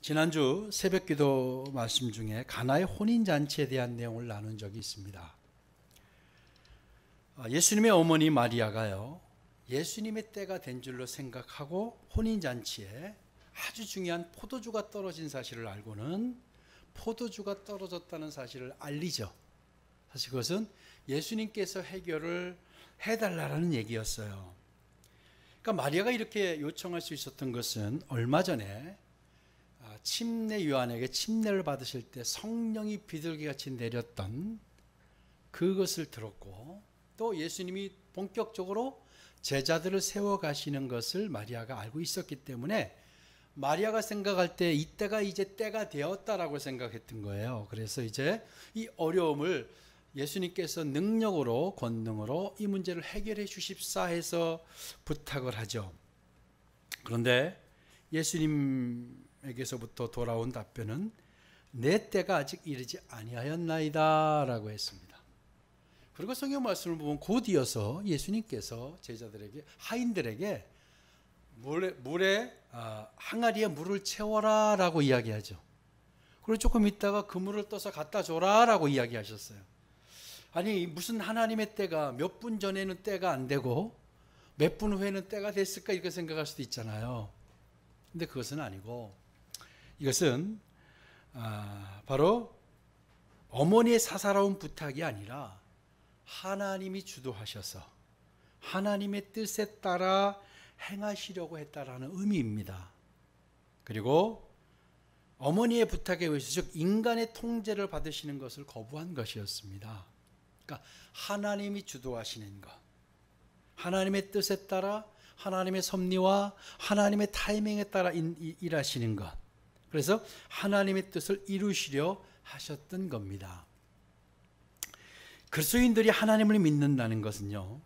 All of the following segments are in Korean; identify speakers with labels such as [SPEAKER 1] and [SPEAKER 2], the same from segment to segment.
[SPEAKER 1] 지난주 새벽기도 말씀 중에 가나의 혼인잔치에 대한 내용을 나눈 적이 있습니다. 예수님의 어머니 마리아가요, 예수님의 때가 된 줄로 생각하고 혼인잔치에 아주 중요한 포도주가 떨어진 사실을 알고는 포도주가 떨어졌다는 사실을 알리죠. 사실 그것은 예수님께서 해결을 해달라는 얘기였어요. 그러니까 마리아가 이렇게 요청할 수 있었던 것은 얼마 전에 침례 요한에게 침례를 받으실 때 성령이 비둘기같이 내렸던 그것을 들었고, 또 예수님이 본격적으로 제자들을 세워가시는 것을 마리아가 알고 있었기 때문에 마리아가 생각할 때 이때가 이제 때가 되었다라고 생각했던 거예요. 그래서 이제 이 어려움을 예수님께서 능력으로, 권능으로 이 문제를 해결해 주십사 해서 부탁을 하죠. 그런데 예수님에게서부터 돌아온 답변은 내 때가 아직 이르지 아니하였나이다 라고 했습니다. 그리고 성경 말씀을 보면 곧 이어서 예수님께서 제자들에게, 하인들에게 물에 항아리에 물을 채워라 라고 이야기하죠. 그리고 조금 있다가 그 물을 떠서 갖다 줘라 라고 이야기하셨어요. 아니, 무슨 하나님의 때가 몇 분 전에는 때가 안 되고 몇 분 후에는 때가 됐을까, 이렇게 생각할 수도 있잖아요. 근데 그것은 아니고, 이것은 바로 어머니의 사사로운 부탁이 아니라 하나님이 주도하셔서 하나님의 뜻에 따라 행하시려고 했다라는 의미입니다. 그리고 어머니의 부탁에 의해서, 즉 인간의 통제를 받으시는 것을 거부한 것이었습니다. 그러니까 하나님이 주도하시는 것, 하나님의 뜻에 따라, 하나님의 섭리와 하나님의 타이밍에 따라 일하시는 것, 그래서 하나님의 뜻을 이루시려 하셨던 겁니다. 그리스도인들이 하나님을 믿는다는 것은요,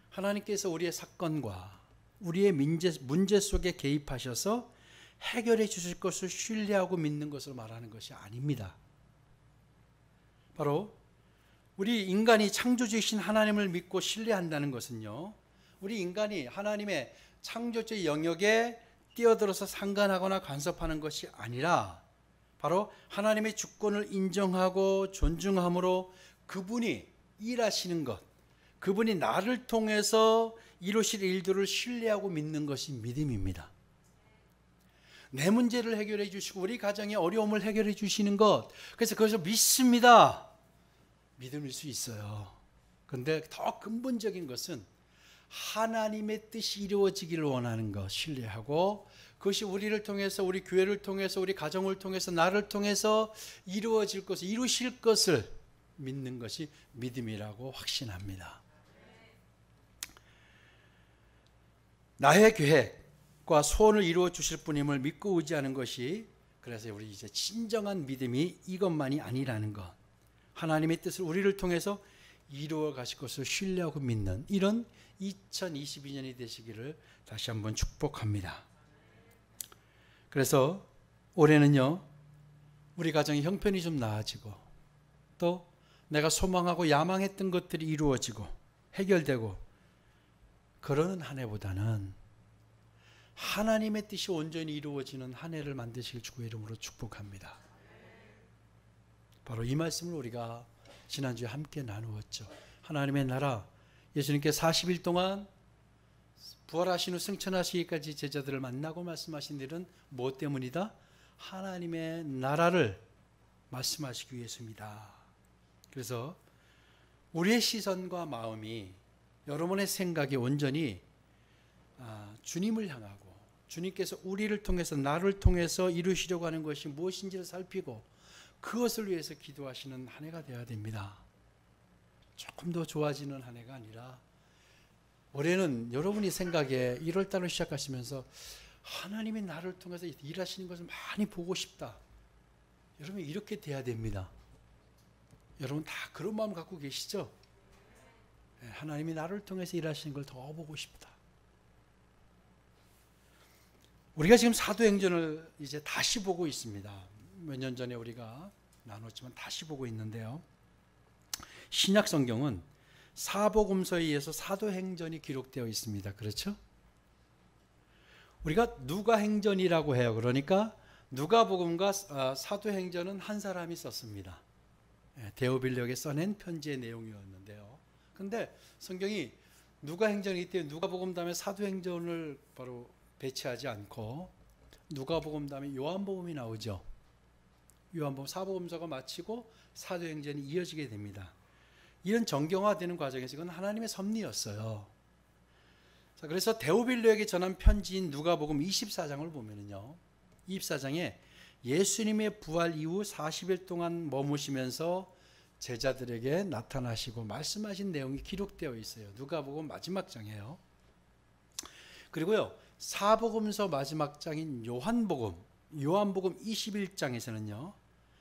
[SPEAKER 1] 하나님께서 우리의 사건과 우리의 문제 속에 개입하셔서 해결해 주실 것을 신뢰하고 믿는 것을 말하는 것이 아닙니다. 바로 우리 인간이 창조주이신 하나님을 믿고 신뢰한다는 것은요, 우리 인간이 하나님의 창조주의 영역에 뛰어들어서 상관하거나 간섭하는 것이 아니라 바로 하나님의 주권을 인정하고 존중함으로 그분이 일하시는 것, 그분이 나를 통해서 이루실 일들을 신뢰하고 믿는 것이 믿음입니다. 내 문제를 해결해 주시고 우리 가정의 어려움을 해결해 주시는 것, 그래서 그것을 믿습니다. 믿음일 수 있어요. 그런데 더 근본적인 것은 하나님의 뜻이 이루어지기를 원하는 것, 신뢰하고 그것이 우리를 통해서, 우리 교회를 통해서, 우리 가정을 통해서, 나를 통해서 이루어질 것을, 이루실 것을 믿는 것이 믿음이라고 확신합니다. 나의 계획과 소원을 이루어 주실 분임을 믿고 의지하는 것이, 그래서 우리 이제 진정한 믿음이 이것만이 아니라는 것, 하나님의 뜻을 우리를 통해서 이루어 가실 것을 신뢰하고 믿는 이런 2022년이 되시기를 다시 한번 축복합니다. 그래서 올해는요, 우리 가정의 형편이 좀 나아지고, 또 내가 소망하고 야망했던 것들이 이루어지고 해결되고 그러는 한 해보다는 하나님의 뜻이 온전히 이루어지는 한 해를 만드실 주의 이름으로 축복합니다. 바로 이 말씀을 우리가 지난주에 함께 나누었죠. 하나님의 나라, 예수님께 40일 동안 부활하신 후 승천하시기까지 제자들을 만나고 말씀하신 일은 무엇 때문이다? 하나님의 나라를 말씀하시기 위해서입니다. 그래서 우리의 시선과 마음이, 여러분의 생각이 온전히 주님을 향하고, 주님께서 우리를 통해서, 나를 통해서 이루시려고 하는 것이 무엇인지를 살피고 그것을 위해서 기도하시는 한 해가 되어야 됩니다. 조금 더 좋아지는 한 해가 아니라, 올해는 여러분이 생각에 1월달을 시작하시면서 하나님이 나를 통해서 일하시는 것을 많이 보고 싶다, 여러분 이렇게 돼야 됩니다. 여러분 다 그런 마음 갖고 계시죠? 하나님이 나를 통해서 일하시는 걸 더 보고 싶다. 우리가 지금 사도행전을 이제 다시 보고 있습니다. 몇 년 전에 우리가 나눴지만 다시 보고 있는데요, 신약 성경은 사복음서에 의해서 사도행전이 기록되어 있습니다. 그렇죠? 우리가 누가행전이라고 해요. 그러니까 누가복음과 사도행전은 한 사람이 썼습니다. 데오빌력에 써낸 편지의 내용이었는데요. 근데 성경이 누가행전이기 때문에 누가복음 다음에 사도행전을 바로 배치하지 않고 누가복음 다음에 요한복음이 나오죠. 요한복음 사복음서가 마치고 사도행전이 이어지게 됩니다. 이런 정경화되는 과정에서 이건 하나님의 섭리였어요. 자, 그래서 데오빌로에게 전한 편지인 누가복음 24장을 보면요, 24장에 예수님의 부활 이후 40일 동안 머무시면서 제자들에게 나타나시고 말씀하신 내용이 기록되어 있어요. 누가복음 마지막 장이에요. 그리고요, 사복음서 마지막 장인 요한복음 21장에서는요,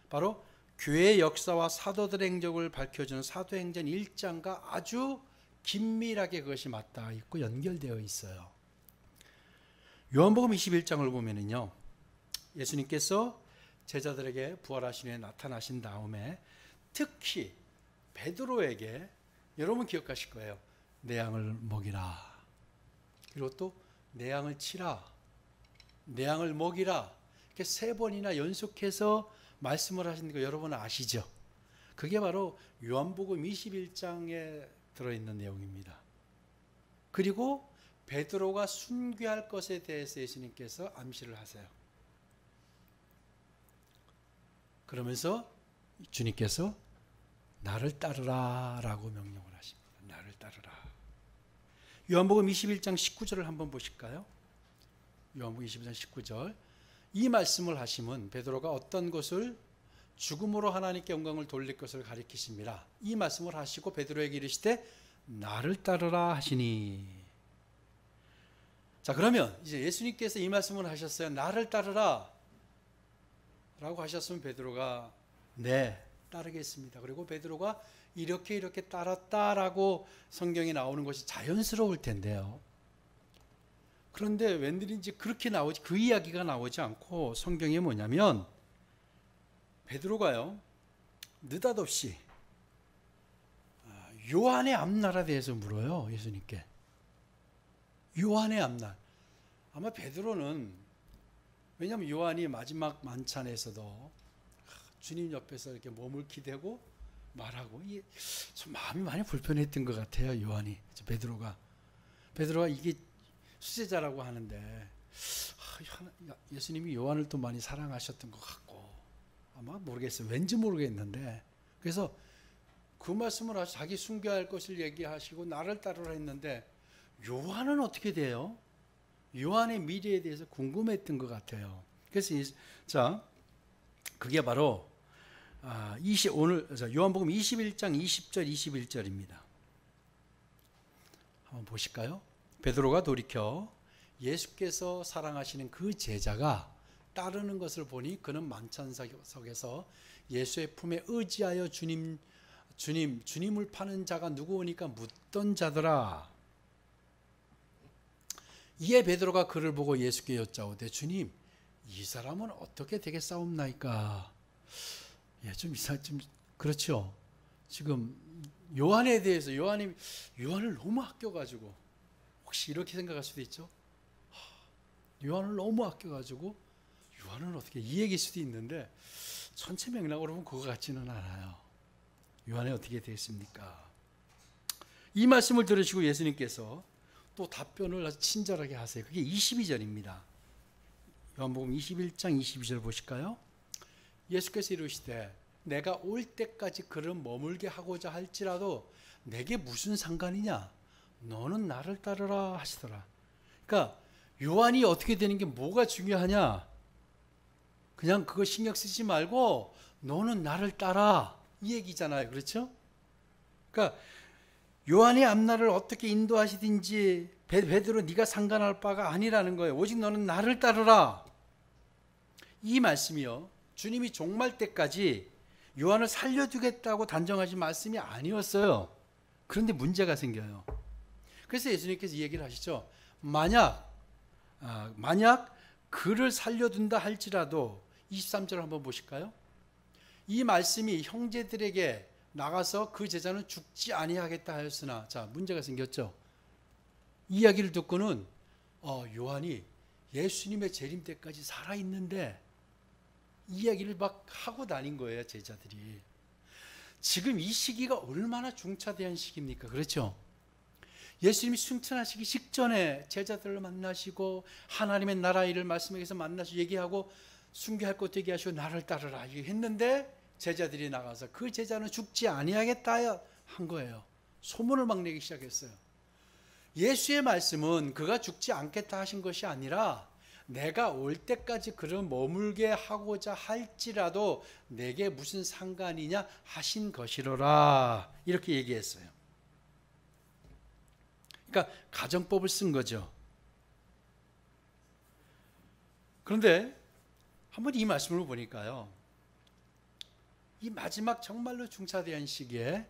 [SPEAKER 1] 바로 교회의 역사와 사도들의 행적을 밝혀주는 사도행전 1장과 아주 긴밀하게 그것이 맞닿아 있고 연결되어 있어요. 요한복음 21장을 보면은요, 예수님께서 제자들에게 부활하신 후에 나타나신 다음에 특히 베드로에게, 여러분 기억하실 거예요, 내 양을 먹이라, 그리고 또 내 양을 치라, 내 양을 먹이라, 이렇게 3번이나 연속해서 말씀을 하신 거 여러분 아시죠? 그게 바로 요한복음 21장에 들어있는 내용입니다. 그리고 베드로가 순교할 것에 대해서 예수님께서 암시를 하세요. 그러면서 주님께서 나를 따르라 라고 명령을 하십니다. 나를 따르라. 요한복음 21장 19절을 한번 보실까요? 요한복음 21장 19절. 이 말씀을 하시면 베드로가 어떤 것을 죽음으로 하나님께 영광을 돌릴 것을 가리키십니다. 이 말씀을 하시고 베드로에게 이르시되 나를 따르라 하시니. 자, 그러면 이제 예수님께서 이 말씀을 하셨어요. 나를 따르라 라고 하셨으면 베드로가 네, 따르겠습니다. 그리고 베드로가 이렇게 따랐다라고 성경에 나오는 것이 자연스러울 텐데요. 그런데 웬일인지 그렇게 나오지, 그 이야기가 나오지 않고 성경에 뭐냐면 베드로가요, 느닷없이 요한의 앞날에 대해서 물어요. 예수님께. 요한의 앞날. 아마 베드로는, 왜냐하면 요한이 마지막 만찬에서도 주님 옆에서 이렇게 몸을 기대고 말하고, 이게 좀 마음이 많이 불편했던 것 같아요. 요한이, 베드로가 이게 수제자라고 하는데 예수님이 요한을 또 많이 사랑하셨던 것 같고, 아마 모르겠어요. 왠지 모르겠는데, 그래서 그 말씀을 하셔, 자기 순교할 것을 얘기하시고 나를 따르라 했는데 요한은 어떻게 돼요? 요한의 미래에 대해서 궁금했던 것 같아요. 그래서 자, 그게 바로 오늘 요한복음 21장 20절 21절입니다. 한번 보실까요? 베드로가 돌이켜 예수께서 사랑하시는 그 제자가 따르는 것을 보니 그는 만찬석에서 예수의 품에 의지하여 주님을 파는 자가 누구오니까 묻던 자더라. 이에 베드로가 그를 보고 예수께 여짜오되 주님, 이 사람은 어떻게 되겠사옵나이까? 예, 좀 그렇죠. 지금 요한에 대해서 요한을 너무 아껴가지고, 혹시 이렇게 생각할 수도 있죠. 요한을 너무 아껴가지고 요한은 어떻게, 이 얘기일 수도 있는데 전체 맥락으로 보면 그거 같지는 않아요. 요한이 어떻게 되겠습니까? 이 말씀을 들으시고 예수님께서 또 답변을 아주 친절하게 하세요. 그게 22절입니다. 요한복음 21장 22절 보실까요? 예수께서 이르시되 내가 올 때까지 그를 머물게 하고자 할지라도 내게 무슨 상관이냐? 너는 나를 따르라 하시더라. 그러니까 요한이 어떻게 되는 게 뭐가 중요하냐? 그냥 그거 신경 쓰지 말고 너는 나를 따라, 이 얘기잖아요. 그렇죠? 그러니까 요한의 앞날을 어떻게 인도하시든지 베드로 네가 상관할 바가 아니라는 거예요. 오직 너는 나를 따르라. 이 말씀이요, 주님이 종말 때까지 요한을 살려두겠다고 단정하신 말씀이 아니었어요. 그런데 문제가 생겨요. 그래서 예수님께서 이 얘기를 하시죠. 만약 그를 살려둔다 할지라도, 23절 한번 보실까요? 이 말씀이 형제들에게 나가서 그 제자는 죽지 아니하겠다 하였으나, 자, 문제가 생겼죠. 이 이야기를 듣고는 요한이 예수님의 재림 때까지 살아있는데 이야기를 막 하고 다닌 거예요, 제자들이. 지금 이 시기가 얼마나 중차대한 시기입니까? 그렇죠? 예수님이 승천하시기 직전에 제자들을 만나시고 하나님의 나라 일을 말씀에서 만나서 얘기하고 순교할 것도 얘기하시고 나를 따르라 했는데 제자들이 나가서 그 제자는 죽지 아니하겠다 한 거예요. 소문을 막 내기 시작했어요. 예수의 말씀은 그가 죽지 않겠다 하신 것이 아니라 내가 올 때까지 그를 머물게 하고자 할지라도 내게 무슨 상관이냐 하신 것이로라, 이렇게 얘기했어요. 그러니까 가정법을 쓴 거죠. 그런데 한번 이 말씀을 보니까요, 이 마지막 정말로 중차대한 시기에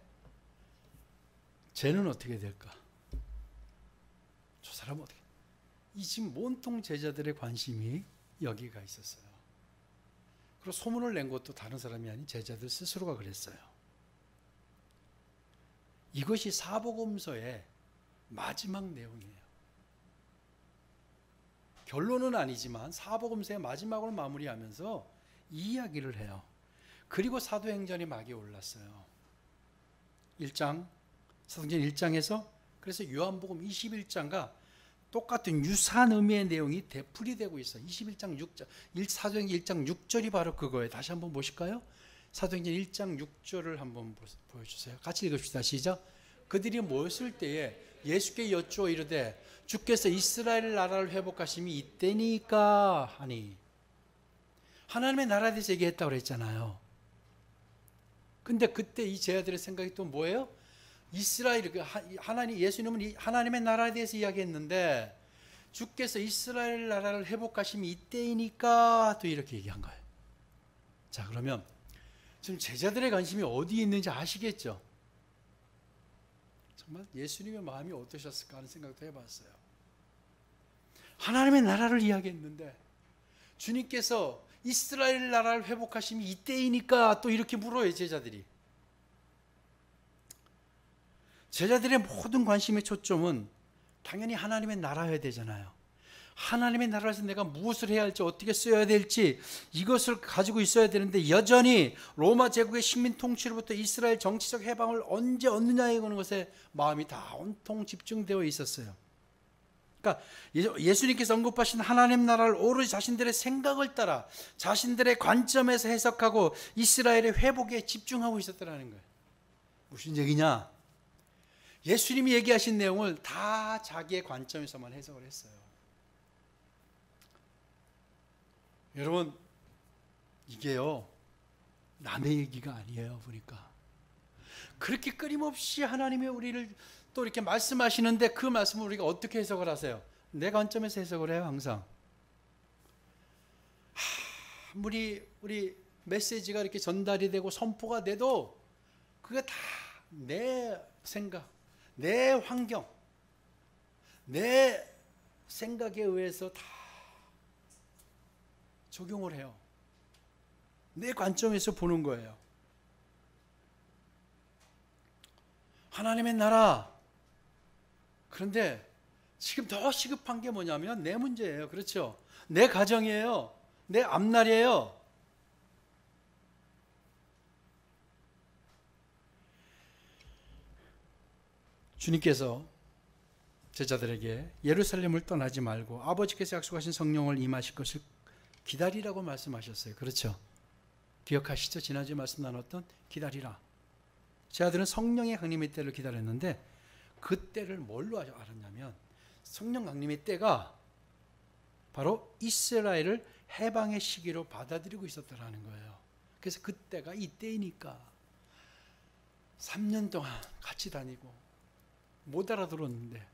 [SPEAKER 1] 쟤는 어떻게 될까? 저 사람은 어떻게? 이 지금 온통 제자들의 관심이 여기가 있었어요. 그리고 소문을 낸 것도 다른 사람이 아닌 제자들 스스로가 그랬어요. 이것이 사복음서의 마지막 내용이에요. 결론은 아니지만 사복음서의 마지막을 마무리하면서 이 이야기를 해요. 그리고 사도행전이 막이 올랐어요. 1장, 사도행전 1장에서 그래서 요한복음 21장과 똑같은 유사한 의미의 내용이 되풀이되고 있어요. 21장 6절, 사도행전 1장 6절이 바로 그거예요. 다시 한번 보실까요? 사도행전 1장 6절을 한번 보여주세요. 같이 읽읍시다. 시작. 그들이 모였을 때에 예수께 여쭈어 이르되 주께서 이스라엘 나라를 회복하심이 이때니까 하니. 하나님의 나라에 대해서 얘기했다고 그랬잖아요. 근데 그때 이 제자들의 생각이 또 뭐예요? 이스라엘, 하나님, 예수님은 하나님의 나라에 대해서 이야기했는데 주께서 이스라엘 나라를 회복하심이 이때이니까 또 이렇게 얘기한 거예요. 자, 그러면 지금 제자들의 관심이 어디에 있는지 아시겠죠? 정말 예수님의 마음이 어떠셨을까 하는 생각도 해봤어요. 하나님의 나라를 이야기했는데 주님께서 이스라엘 나라를 회복하심이 이때이니까 또 이렇게 물어요, 제자들이. 제자들의 모든 관심의 초점은 당연히 하나님의 나라여야 되잖아요. 하나님의 나라에서 내가 무엇을 해야 할지, 어떻게 써야 될지 이것을 가지고 있어야 되는데 여전히 로마 제국의 식민 통치로부터 이스라엘 정치적 해방을 언제 얻느냐에 거는 것에 마음이 다 온통 집중되어 있었어요. 그러니까 예수님께서 언급하신 하나님 나라를 오로지 자신들의 생각을 따라 자신들의 관점에서 해석하고 이스라엘의 회복에 집중하고 있었다는 거예요. 무슨 얘기냐? 예수님이 얘기하신 내용을 다 자기의 관점에서만 해석을 했어요. 여러분, 이게요, 남의 얘기가 아니에요. 보니까 그렇게 끊임없이 하나님이 우리를 또 이렇게 말씀하시는데 그 말씀을 우리가 어떻게 해석을 하세요? 내 관점에서 해석을 해요. 항상 우리 메시지가 이렇게 전달이 되고 선포가 돼도 그게 다 내 생각, 내 환경, 내 생각에 의해서 다 적용을 해요. 내 관점에서 보는 거예요. 하나님의 나라. 그런데 지금 더 시급한 게 뭐냐면 내 문제예요. 그렇죠? 내 가정이에요. 내 앞날이에요. 주님께서 제자들에게 예루살렘을 떠나지 말고 아버지께서 약속하신 성령을 임하실 것을 기다리라고 말씀하셨어요. 그렇죠? 기억하시죠? 지난주에 말씀 나눴던 기다리라. 제자들은 성령의 강림의 때를 기다렸는데 그 때를 뭘로 알았냐면 성령 강림의 때가 바로 이스라엘을 해방의 시기로 받아들이고 있었다는 거예요. 그래서 그때가 이때이니까 3년 동안 같이 다니고 못 알아들었는데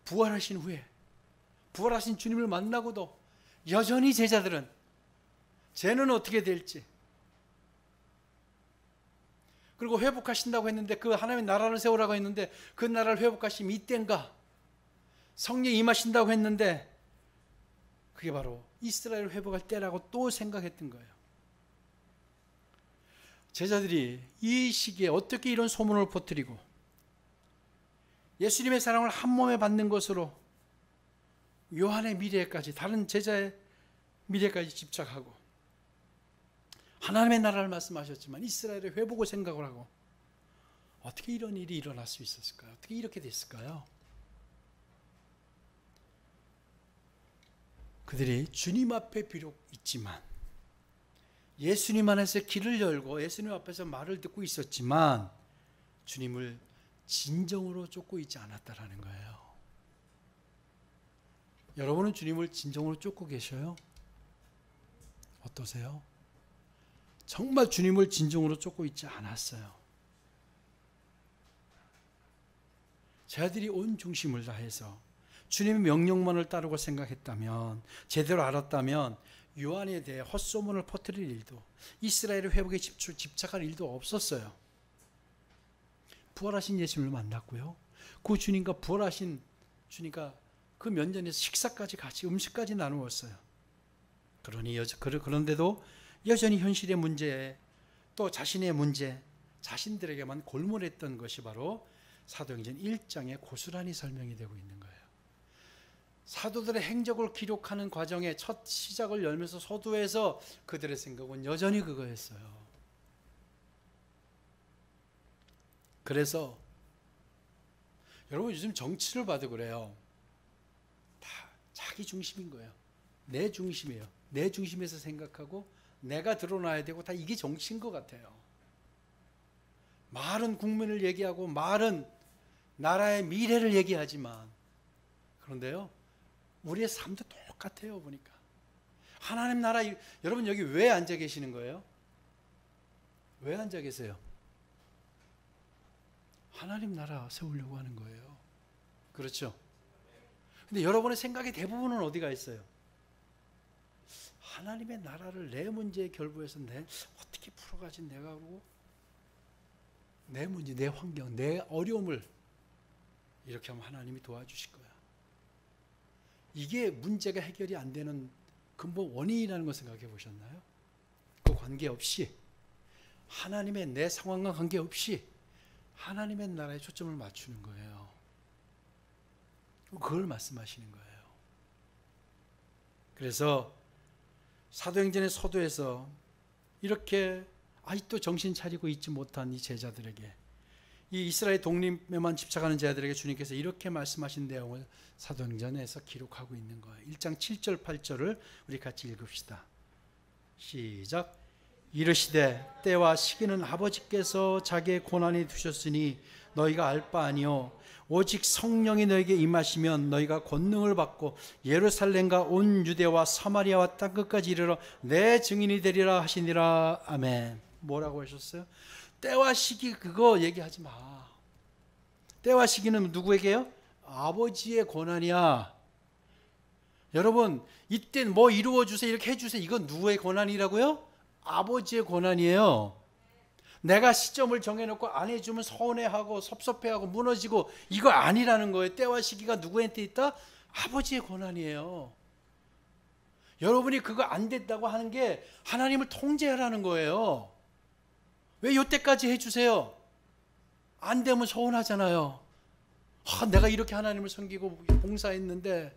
[SPEAKER 1] 부활하신 후에 부활하신 주님을 만나고도 여전히 제자들은 쟤는 어떻게 될지, 그리고 회복하신다고 했는데 그 하나님의 나라를 세우라고 했는데 그 나라를 회복하시면 이때인가, 성령 임하신다고 했는데 그게 바로 이스라엘을 회복할 때라고 또 생각했던 거예요. 제자들이 이 시기에 어떻게 이런 소문을 퍼뜨리고 예수님의 사랑을 한 몸에 받는 것으로 요한의 미래까지, 다른 제자의 미래까지 집착하고 하나님의 나라를 말씀하셨지만 이스라엘의 회복을 생각을 하고 어떻게 이런 일이 일어날 수 있었을까요? 어떻게 이렇게 됐을까요? 그들이 주님 앞에 비록 있지만 예수님 안에서 길을 열고 예수님 앞에서 말을 듣고 있었지만 주님을 진정으로 쫓고 있지 않았다라는 거예요. 여러분은 주님을 진정으로 쫓고 계셔요? 어떠세요? 정말 주님을 진정으로 쫓고 있지 않았어요. 제 아들이 온 중심을 다해서 주님의 명령만을 따르고 생각했다면, 제대로 알았다면 요한에 대해 헛소문을 퍼뜨릴 일도, 이스라엘의 회복에 집착할 일도 없었어요. 부활하신 예수님을 만났고요. 그 주님과 부활하신 주님과 그 면전에서 식사까지 같이 음식까지 나누었어요. 그런데도 여전히 현실의 문제, 또 자신의 문제, 자신들에게만 골몰했던 것이 바로 사도행전 1장에 고스란히 설명이 되고 있는 거예요. 사도들의 행적을 기록하는 과정의 첫 시작을 열면서 서두에서 그들의 생각은 여전히 그거였어요. 그래서 여러분 요즘 정치를 봐도 그래요. 다 자기 중심인 거예요. 내 중심이에요. 내 중심에서 생각하고 내가 드러나야 되고, 다 이게 정치인 것 같아요. 말은 국민을 얘기하고 말은 나라의 미래를 얘기하지만, 그런데요 우리의 삶도 똑같아요. 보니까 하나님 나라, 여러분 여기 왜 앉아 계시는 거예요? 왜 앉아 계세요? 하나님 나라 세우려고 하는 거예요. 그렇죠? 근데 여러분의 생각의 대부분은 어디가 있어요? 하나님의 나라를 내 문제에 결부해서 어떻게 풀어가지, 내가 하고 내 문제, 내 환경, 내 어려움을 이렇게 하면 하나님이 도와주실 거야. 이게 문제가 해결이 안 되는 근본 원인이라는 걸 생각해 보셨나요? 그 관계없이, 하나님의 내 상황과 관계없이 하나님의 나라에 초점을 맞추는 거예요. 그걸 말씀하시는 거예요. 그래서 사도행전의 서두에서 이렇게 아직도 정신 차리고 있지 못한 이 제자들에게, 이 이스라엘 독립에만 집착하는 제자들에게 주님께서 이렇게 말씀하신 내용을 사도행전에서 기록하고 있는 거예요. 1장 7절 8절을 우리 같이 읽읍시다. 시작. 이르시되 때와 시기는 아버지께서 자기의 고난에 두셨으니 너희가 알 바 아니요 오직 성령이 너희에게 임하시면 너희가 권능을 받고 예루살렘과 온 유대와 사마리아와 땅끝까지 이르러 내 증인이 되리라 하시니라. 아멘. 뭐라고 하셨어요? 때와 시기 그거 얘기하지 마. 때와 시기는 누구에게요? 아버지의 권한이야. 여러분 이때 뭐 이루어주세요 이렇게 해주세요, 이건 누구의 권한이라고요? 아버지의 권한이에요. 내가 시점을 정해놓고 안 해주면 서운해하고 섭섭해하고 무너지고, 이거 아니라는 거예요. 때와 시기가 누구한테 있다? 아버지의 권한이에요. 여러분이 그거 안 됐다고 하는 게 하나님을 통제하라는 거예요. 왜 이때까지 해주세요? 안 되면 서운하잖아요. 내가 이렇게 하나님을 섬기고 봉사했는데.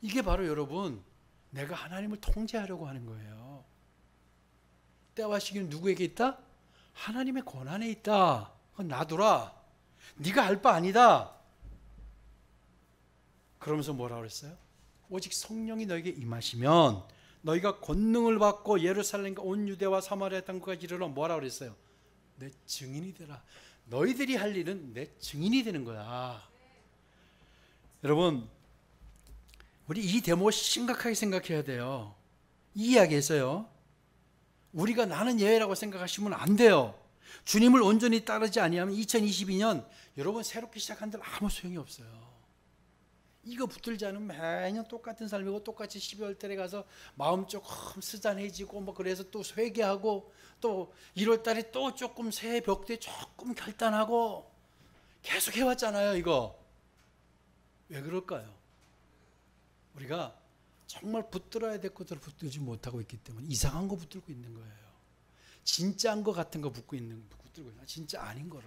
[SPEAKER 1] 이게 바로 여러분, 내가 하나님을 통제하려고 하는 거예요. 때와 시기는 누구에게 있다? 하나님의 권한에 있다. 놔두라. 네가 할 바 아니다. 그러면서 뭐라고 그랬어요? 오직 성령이 너에게 임하시면 너희가 권능을 받고 예루살렘과 온 유대와 사마리아 땅까지 이르러 뭐라고 그랬어요? 내 증인이 되라. 너희들이 할 일은 내 증인이 되는 거야. 여러분 우리 이 대목 심각하게 생각해야 돼요. 이 이야기에서요, 우리가 나는 예외라고 생각하시면 안 돼요. 주님을 온전히 따르지 아니하면 2022년 여러분 새롭게 시작한들 아무 소용이 없어요. 이거 붙들지 않으면 매년 똑같은 삶이고, 똑같이 12월 달에 가서 마음 조금 쓰잔해지고 뭐 그래서 또 회개하고, 또 1월 달에 또 조금 새해 벽대 조금 결단하고 계속 해왔잖아요. 이거 왜 그럴까요? 우리가 정말 붙들어야 될 것들을 붙들지 못하고 있기 때문에 이상한 거 붙들고 있는 거예요. 진짜인 거 같은 거 붙들고 있는, 진짜 아닌 거를.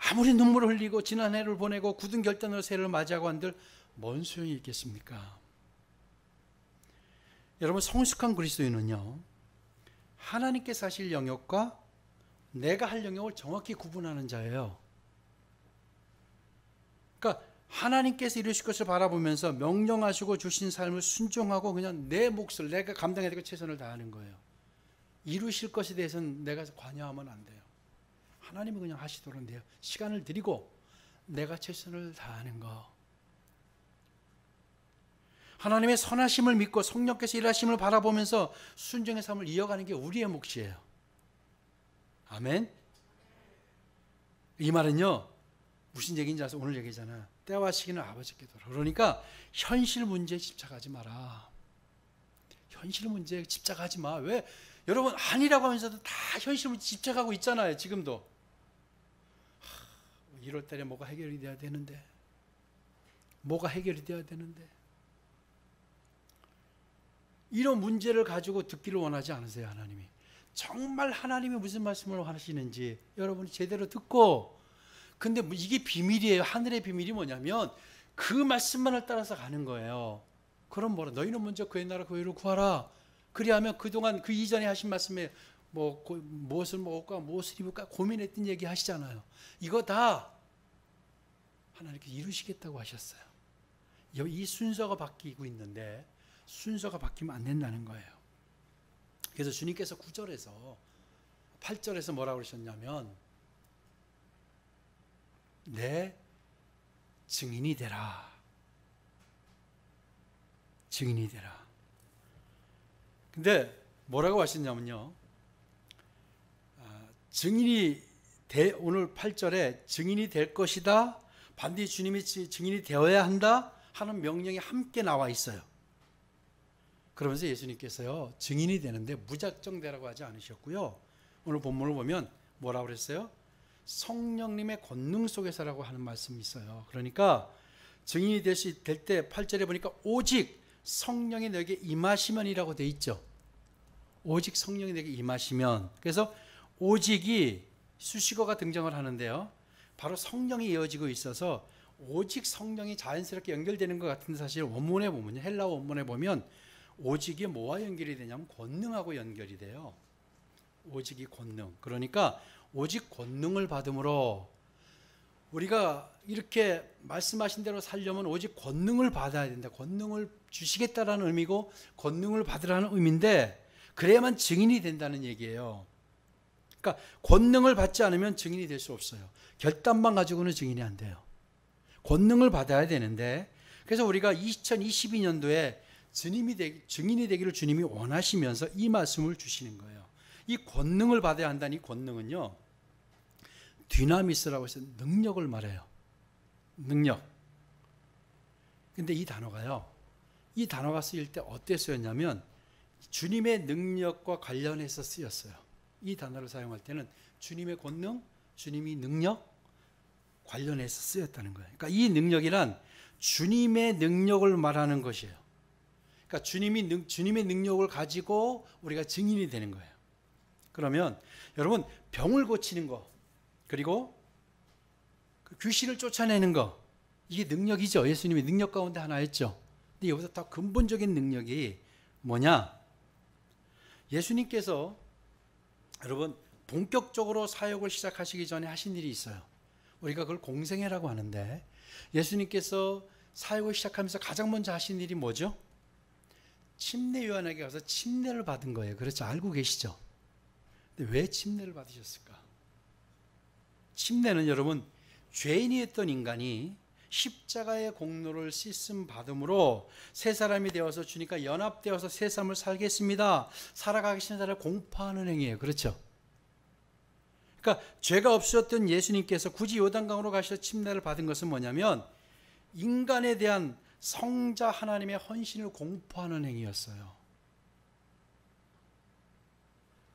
[SPEAKER 1] 아무리 눈물을 흘리고 지난 해를 보내고 굳은 결단으로 새해를 맞이하고 한들 뭔 소용이 있겠습니까? 여러분, 성숙한 그리스도인은요, 하나님께서 하실 영역과 내가 할 영역을 정확히 구분하는 자예요. 그러니까 하나님께서 이루실 것을 바라보면서 명령하시고 주신 삶을 순종하고 그냥 내 몫을 내가 감당해야 되고 최선을 다하는 거예요. 이루실 것에 대해서는 내가 관여하면 안 돼요. 하나님이 그냥 하시도록 돼요. 시간을 드리고 내가 최선을 다하는 거. 하나님의 선하심을 믿고 성령께서 일하심을 바라보면서 순종의 삶을 이어가는 게 우리의 몫이에요. 아멘. 이 말은요, 무슨 얘기인지 아세요? 오늘 얘기잖아. 때와 시기는 아버지께더라. 그러니까 현실 문제에 집착하지 마라. 현실 문제에 집착하지 마. 왜? 여러분, 아니라고 하면서도 다 현실 문제에 집착하고 있잖아요. 지금도. 1월 달에 뭐가 해결이 돼야 되는데, 뭐가 해결이 돼야 되는데, 이런 문제를 가지고 듣기를 원하지 않으세요. 하나님이 정말 하나님이 무슨 말씀을 하시는지 여러분이 제대로 듣고, 근데 이게 비밀이에요. 하늘의 비밀이 뭐냐면 그 말씀만을 따라서 가는 거예요. 그럼 뭐라? 너희는 먼저 그의 나라 그의 의를 구하라. 그리하면 그동안 그 이전에 하신 말씀에 무엇을 먹을까 무엇을 입을까 고민했던 얘기 하시잖아요. 이거 다 하나님께서 이루시겠다고 하셨어요. 이 순서가 바뀌고 있는데 순서가 바뀌면 안 된다는 거예요. 그래서 주님께서 9절에서 8절에서 뭐라고 그러셨냐면 내 증인이 되라. 증인이 되라. 근데 뭐라고 하셨냐면요, 오늘 8절에 증인이 될 것이다, 반드시 주님이 증인이 되어야 한다 하는 명령이 함께 나와 있어요. 그러면서 예수님께서요, 증인이 되는데 무작정 되라고 하지 않으셨고요, 오늘 본문을 보면 뭐라고 그랬어요? 성령님의 권능 속에서라고 하는 말씀이 있어요. 그러니까 증인이 될 때 8절에 보니까 오직 성령이 너에게 임하시면이라고 돼 있죠. 오직 성령이 너에게 임하시면. 그래서 오직이 수식어가 등장을 하는데요, 바로 성령이 이어지고 있어서 오직 성령이 자연스럽게 연결되는 것 같은데, 사실 원문에 보면, 헬라어 원문에 보면 오직이 뭐와 연결이 되냐면 권능하고 연결이 돼요. 오직이 권능. 그러니까 오직 권능을 받음으로, 우리가 이렇게 말씀하신 대로 살려면 오직 권능을 받아야 된다. 권능을 주시겠다라는 의미고 권능을 받으라는 의미인데, 그래야만 증인이 된다는 얘기예요. 그러니까 권능을 받지 않으면 증인이 될 수 없어요. 결단만 가지고는 증인이 안 돼요. 권능을 받아야 되는데, 그래서 우리가 2022년도에 증인이 되기를 주님이 원하시면서 이 말씀을 주시는 거예요. 이 권능을 받아야 한다는 이 권능은요, 디나미스라고 해서 능력을 말해요. 능력. 근데 이 단어가 쓰일 때 어떻게 쓰였냐면 주님의 능력과 관련해서 쓰였어요. 이 단어를 사용할 때는 주님의 권능, 주님의 능력 관련해서 쓰였다는 거예요. 그러니까 이 능력이란 주님의 능력을 말하는 것이에요. 그러니까 주님의 능력을 가지고 우리가 증인이 되는 거예요. 그러면 여러분, 병을 고치는 거, 그리고 귀신을 쫓아내는 거, 이게 능력이죠. 예수님의 능력 가운데 하나였죠. 근데 여기서 더 근본적인 능력이 뭐냐? 예수님께서 여러분 본격적으로 사역을 시작하시기 전에 하신 일이 있어요. 우리가 그걸 공생애라고 하는데, 예수님께서 사역을 시작하면서 가장 먼저 하신 일이 뭐죠? 침례 요한에게 가서 침례를 받은 거예요. 그렇죠? 알고 계시죠? 근데 왜 침례를 받으셨을까? 침례는 여러분, 죄인이었던 인간이 십자가의 공로를 씻음 받음으로 새 사람이 되어서 주님과 연합되어서 새 삶을 살겠습니다, 살아가겠습니다 를 공포하는 행위예요. 그렇죠? 그러니까 죄가 없으셨던 예수님께서 굳이 요단강으로 가셔서 침례를 받은 것은 뭐냐면 인간에 대한 성자 하나님의 헌신을 공포하는 행위였어요.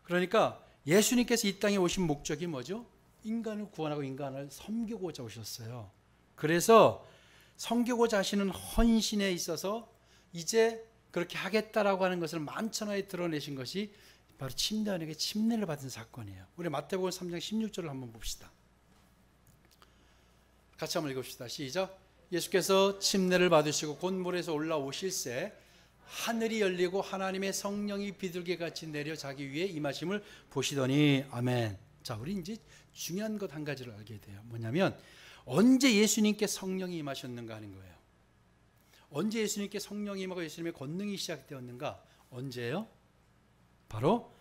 [SPEAKER 1] 그러니까 예수님께서 이 땅에 오신 목적이 뭐죠? 인간을 구원하고 인간을 섬기고자 오셨어요. 그래서 섬기고자 하시는 헌신에 있어서 이제 그렇게 하겠다라고 하는 것을 만천하에 드러내신 것이 바로 침례원에게 침례를 받은 사건이에요. 우리 마태복음 3장 16절을 한번 봅시다. 같이 한번 읽읍시다. 시작. 예수께서 침례를 받으시고 곧 물에서 올라오실새 하늘이 열리고 하나님의 성령이 비둘기 같이 내려 자기 위에 임하심을 보시더니. 아멘. 자, 우리 이제 중요한 것 한 가지를 알게 돼요. 뭐냐면 언제 예수님께 성령이 임하셨는가 하는 거예요. 언제 예수님께 성령이 임하고 예수님의 권능이 시작되었는가? 언제요? 바로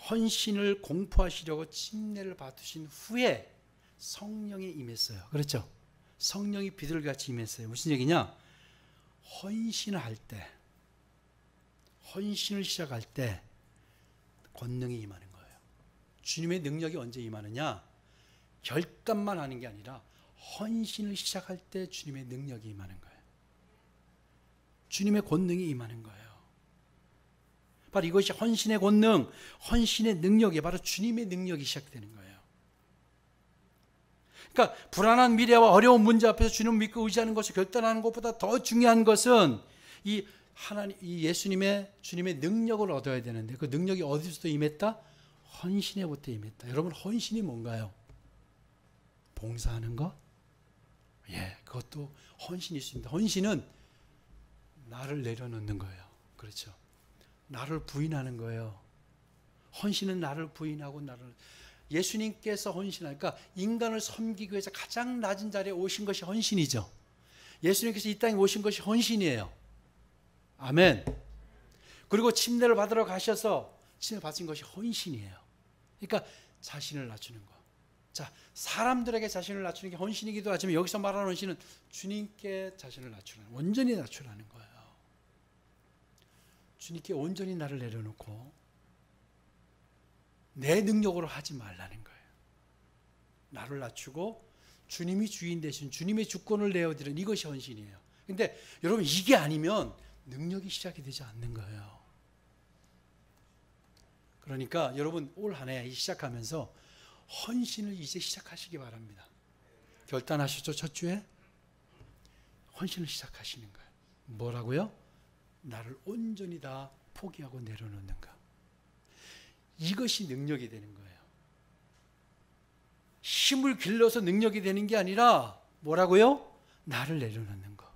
[SPEAKER 1] 헌신을 공포하시려고 침례를 받으신 후에 성령이 임했어요. 그렇죠? 성령이 비둘기같이 임했어요. 무슨 얘기냐? 헌신할 때, 헌신을 시작할 때 권능이 임하는 거예요. 주님의 능력이 언제 임하느냐? 결단만 하는 게 아니라 헌신을 시작할 때 주님의 능력이 임하는 거예요. 주님의 권능이 임하는 거예요. 바로 이것이 헌신의 권능, 헌신의 능력이 바로 주님의 능력이 시작되는 거예요. 그러니까 불안한 미래와 어려운 문제 앞에서 주님을 믿고 의지하는 것을 결단하는 것보다 더 중요한 것은 이 예수님의 주님의 능력을 얻어야 되는데, 그 능력이 어디서부터 임했다? 헌신에부터 임했다. 여러분, 헌신이 뭔가요? 봉사하는 것? 예, 그것도 헌신이 있습니다. 헌신은 나를 내려놓는 거예요. 그렇죠? 나를 부인하는 거예요. 헌신은 나를 부인하고 예수님께서 헌신하니까 인간을 섬기기 위해서 가장 낮은 자리에 오신 것이 헌신이죠. 예수님께서 이 땅에 오신 것이 헌신이에요. 아멘. 그리고 침례를 받으러 가셔서 침례 받은 것이 헌신이에요. 그러니까 자신을 낮추는 것. 자, 사람들에게 자신을 낮추는 게 헌신이기도 하지만 여기서 말하는 헌신은 주님께 자신을 낮추는, 온전히 낮추라는 거예요. 주님께 온전히 나를 내려놓고 내 능력으로 하지 말라는 거예요. 나를 낮추고 주님이 주인 대신 주님의 주권을 내어드리는, 이것이 헌신이에요. 근데 여러분, 이게 아니면 능력이 시작이 되지 않는 거예요. 그러니까 여러분, 올 한 해 시작하면서 헌신을 이제 시작하시기 바랍니다. 결단하셨죠? 첫 주에 헌신을 시작하시는 거예요. 뭐라고요? 나를 온전히 다 포기하고 내려놓는가. 이것이 능력이 되는 거예요. 힘을 길러서 능력이 되는 게 아니라 뭐라고요? 나를 내려놓는 거,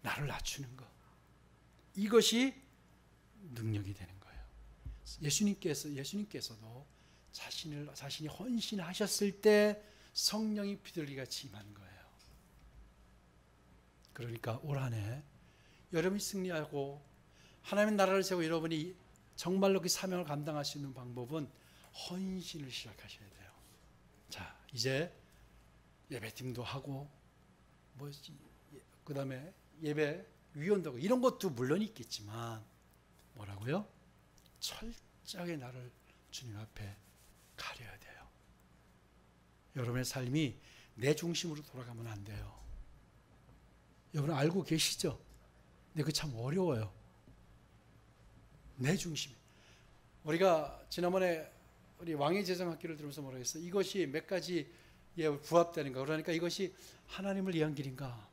[SPEAKER 1] 나를 낮추는 거, 이것이 능력이 되는 거예요. 예수님께서도 자신이 헌신하셨을 때 성령이 비둘기같이 임하는 거예요. 그러니까 올 한 해 여러분이 승리하고 하나님의 나라를 세우고 여러분이 정말로 그 사명을 감당할 수 있는 방법은 헌신을 시작하셔야 돼요. 자, 이제 예배팀도 하고 그 다음에 예배 위원도 하고 이런 것도 물론 있겠지만 뭐라고요? 철저하게 나를 주님 앞에 가려야 돼요. 여러분의 삶이 내 중심으로 돌아가면 안 돼요. 여러분 알고 계시죠? 근데 그게 참 어려워요. 내 중심. 우리가 지난번에 우리 왕의 제정학기를 들으면서 뭐라고 했어요? 이것이 몇 가지에 부합되는가? 그러니까 이것이 하나님을 위한 길인가?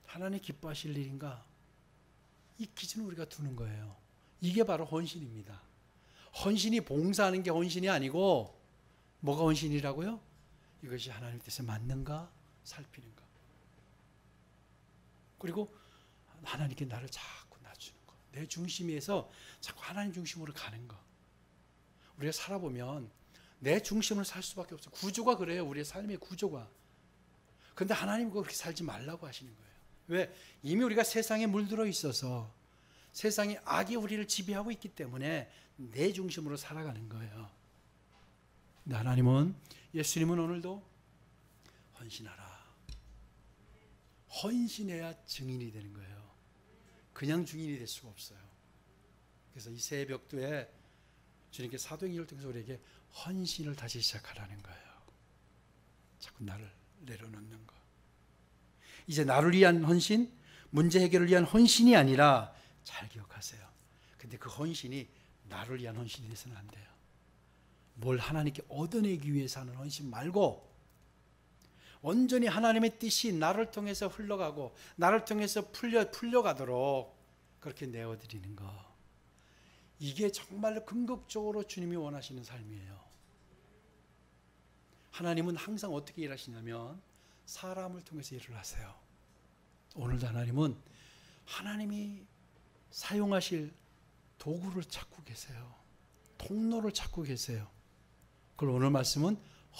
[SPEAKER 1] 하나님 기뻐하실 일인가? 이 기준을 우리가 두는 거예요. 이게 바로 헌신입니다. 헌신이 봉사하는 게 헌신이 아니고 뭐가 헌신이라고요? 이것이 하나님 뜻에 맞는가? 살피는 거. 그리고 하나님께 나를 자꾸 낮추는 거. 내 중심에서 자꾸 하나님 중심으로 가는 거. 우리가 살아보면 내 중심으로 살 수밖에 없어요. 구조가 그래요. 우리의 삶의 구조가. 그런데 하나님 그렇게 살지 말라고 하시는 거예요. 왜? 이미 우리가 세상에 물들어 있어서 세상의 악이 우리를 지배하고 있기 때문에 내 중심으로 살아가는 거예요. 하나님은, 예수님은 오늘도 헌신하라. 헌신해야 증인이 되는 거예요. 그냥 증인이 될 수가 없어요. 그래서 이 새벽도에 주님께 사도행전을 통해서 우리에게 헌신을 다시 시작하라는 거예요. 자꾸 나를 내려놓는 거. 이제 나를 위한 헌신, 문제 해결을 위한 헌신이 아니라, 잘 기억하세요. 근데 그 헌신이 나를 위한 헌신이 돼서는 안 돼요. 뭘 하나님께 얻어내기 위해서 하는 헌신 말고 온전히 하나님의 뜻이 나를 통해서 흘러가고 나를 통해서 풀려가도록 그렇게 내어드리는 거. 이게 정말로 궁극적으로 주님이 원하시는 삶이에요. 하나님은 항상 어떻게 일하시냐면 사람을 통해서 일을 하세요. 오늘도 하나님은 하나님이 사용하실 도구를 찾고 계세요. 통로를 찾고 계세요. 그걸 오늘 말씀은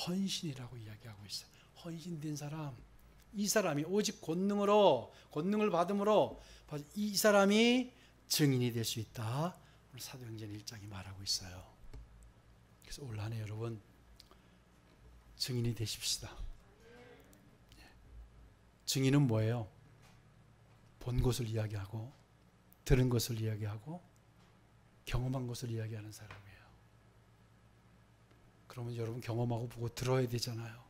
[SPEAKER 1] 헌신이라고 이야기하고 있어요. 헌신된 사람, 이 사람이 오직 권능을 받음으로 이 사람이 증인이 될 수 있다. 오늘 사도행전 1장이 말하고 있어요. 그래서 올 한 해 여러분 증인이 되십시다. 증인은 뭐예요? 본 것을 이야기하고 들은 것을 이야기하고 경험한 것을 이야기하는 사람이에요. 그러면 여러분 경험하고 보고 들어야 되잖아요.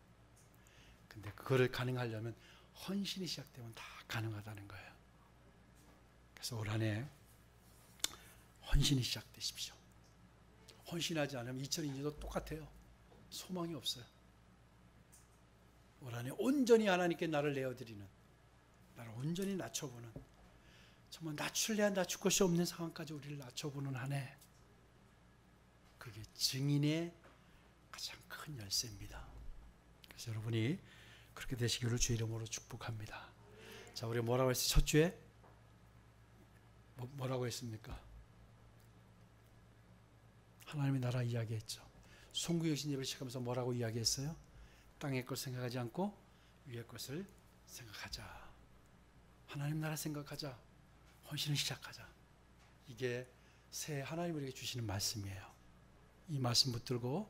[SPEAKER 1] 근데 그거를 가능하려면 헌신이 시작되면 다 가능하다는 거예요. 그래서 올 한 해 헌신이 시작되십시오. 헌신하지 않으면 2002년도 똑같아요. 소망이 없어요. 올 한 해 온전히 하나님께 나를 내어드리는, 나를 온전히 낮춰보는, 정말 낮출래야 낮출 것이 없는 상황까지 우리를 낮춰보는 한 해, 그게 증인의 가장 큰 열쇠입니다. 그래서 여러분이 그렇게 되시기를 주 이름으로 축복합니다. 자, 우리 뭐라고 했어요? 첫 주에 뭐라고 했습니까? 하나님의 나라 이야기했죠. 송구여신 예배를 시작하면서 뭐라고 이야기했어요? 땅의 것 생각하지 않고 위의 것을 생각하자. 하나님 나라 생각하자. 헌신을 시작하자. 이게 새해 하나님 우리에게 주시는 말씀이에요. 이 말씀 붙들고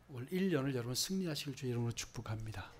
[SPEAKER 1] 올 1년을 여러분 승리하시길 주 이름으로 축복합니다.